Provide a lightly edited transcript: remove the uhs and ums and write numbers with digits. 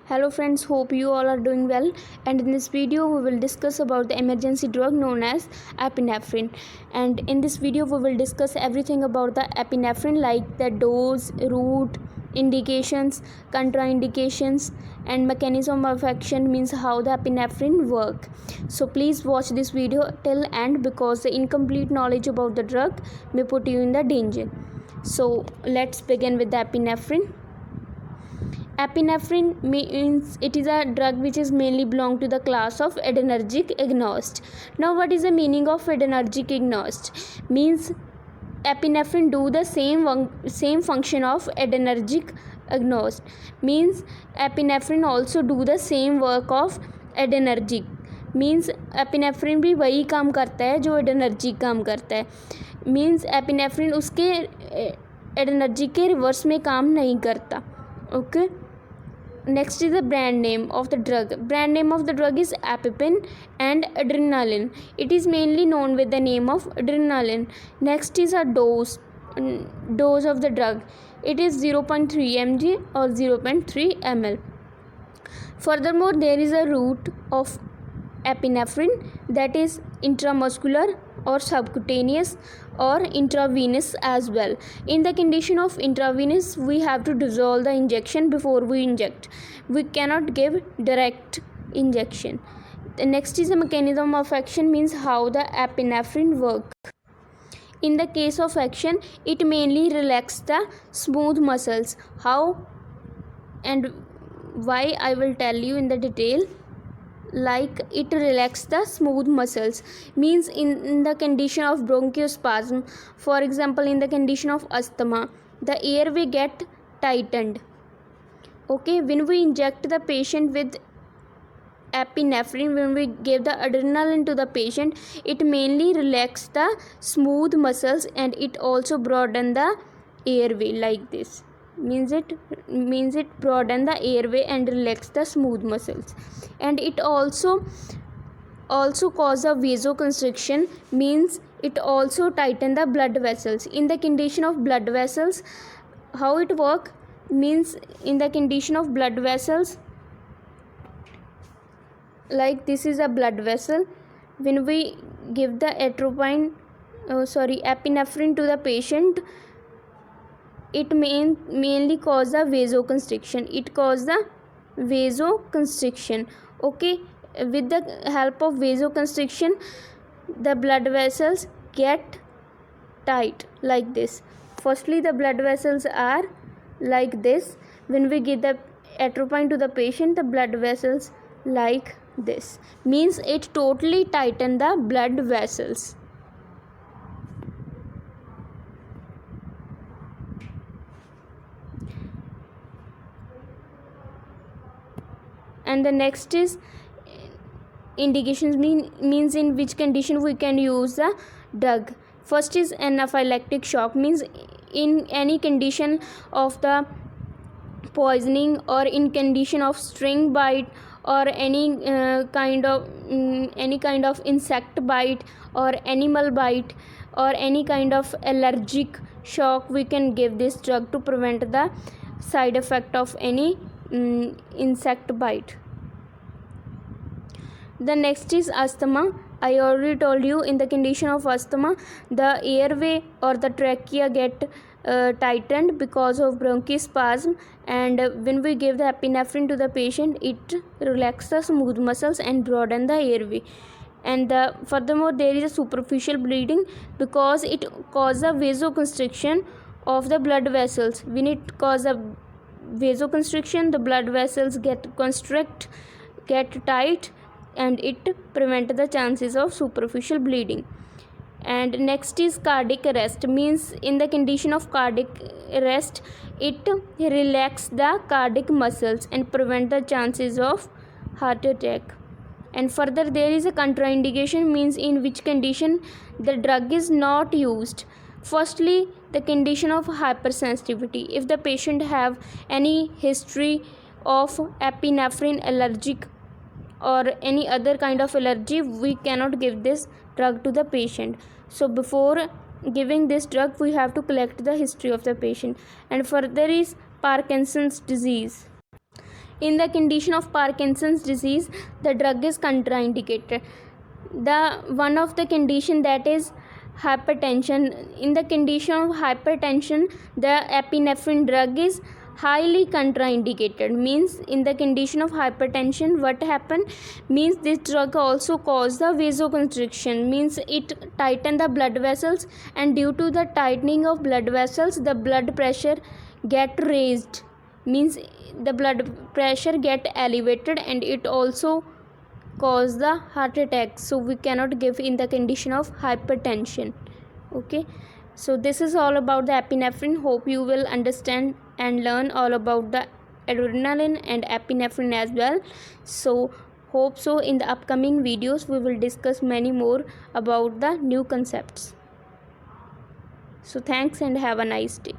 Hello friends, hope you all are doing well, and in this video we will discuss about the emergency drug known as epinephrine. And in this video we will discuss everything about the epinephrine, like the dose, route, indications, contraindications, and mechanism of action, means how the epinephrine work. So please watch this video till end, because the incomplete knowledge about the drug may put you in the danger. So let's begin with the epinephrine. Epinephrine means it is a drug which is mainly belong to the class of adrenergic agonist. Now, what is the meaning of adrenergic agonist? Means epinephrine do the same function of adrenergic agonist. Means epinephrine also do the same work of adrenergic. Means epinephrine भी वही काम करता है जो एडरेनर्जिक काम करता है. Means epinephrine उसके एडरेनर्जिक के रिवर्स में काम नहीं करता. Okay. Next is the brand name of the drug. Brand name of the drug is EpiPen and adrenaline. It is mainly known with the name of adrenaline. Next is a dose of the drug. It is 0.3 mg or 0.3 ml. Furthermore, there is a route of epinephrine, that is intramuscular or subcutaneous or intravenous as well. In the condition of intravenous, we have to dissolve the injection before we inject. We cannot give direct injection. The next is the mechanism of action, means how the epinephrine work. In the case of action, it mainly relaxes the smooth muscles. How and why, I will tell you in the detail. Like, it relaxes the smooth muscles, means in the condition of bronchospasm, for example in the condition of asthma, the airway get tightened. Okay, when we inject the patient with epinephrine, when we give the adrenaline to the patient, it mainly relaxes the smooth muscles and it also broaden the airway like this. Means it broaden the airway and relax the smooth muscles, and it also cause a vasoconstriction, means it also tighten the blood vessels. In the condition of blood vessels, how it work? Means in the condition of blood vessels, like this is a blood vessel. When we give the epinephrine to the patient, it mainly cause the vasoconstriction. It cause the vasoconstriction. Okay, with the help of vasoconstriction, the blood vessels get tight like this. Firstly, the blood vessels are like this. When we give the atropine to the patient, the blood vessels like this. Means it totally tighten the blood vessels. And the next is indications, means in which condition we can use the drug. First is anaphylactic shock, means in any condition of the poisoning or in condition of string bite or any kind of insect bite or animal bite or any kind of allergic shock, we can give this drug to prevent the side effect of any insect bite. The next is asthma. I already told you, in the condition of asthma, the airway or the trachea get tightened because of bronchospasm, and when we give the epinephrine to the patient, it relaxes the smooth muscles and broaden the airway. And furthermore, there is a superficial bleeding because it causes a vasoconstriction of the blood vessels. When it causes a vasoconstriction, the blood vessels get tight, and it prevent the chances of superficial bleeding. And next is cardiac arrest, means in the condition of cardiac arrest, it relax the cardiac muscles and prevent the chances of heart attack. And further, there is a contraindication, means in which condition the drug is not used. Firstly, the condition of hypersensitivity. If the patient have any history of epinephrine allergic or any other kind of allergy, we cannot give this drug to the patient. So before giving this drug, we have to collect the history of the patient. And further is Parkinson's disease. In the condition of Parkinson's disease, the drug is contraindicated. The one of the condition that is hypertension. In the condition of hypertension, the epinephrine drug is highly contraindicated. Means in the condition of hypertension, what happen means this drug also cause the vasoconstriction, means it tighten the blood vessels, and due to the tightening of blood vessels, the blood pressure get raised, means the blood pressure get elevated, and it also cause the heart attack. So we cannot give in the condition of hypertension. Okay, so this is all about the epinephrine. Hope you will understand and learn all about the adrenaline and epinephrine as well. So hope so in the upcoming videos we will discuss many more about the new concepts. So thanks and have a nice day.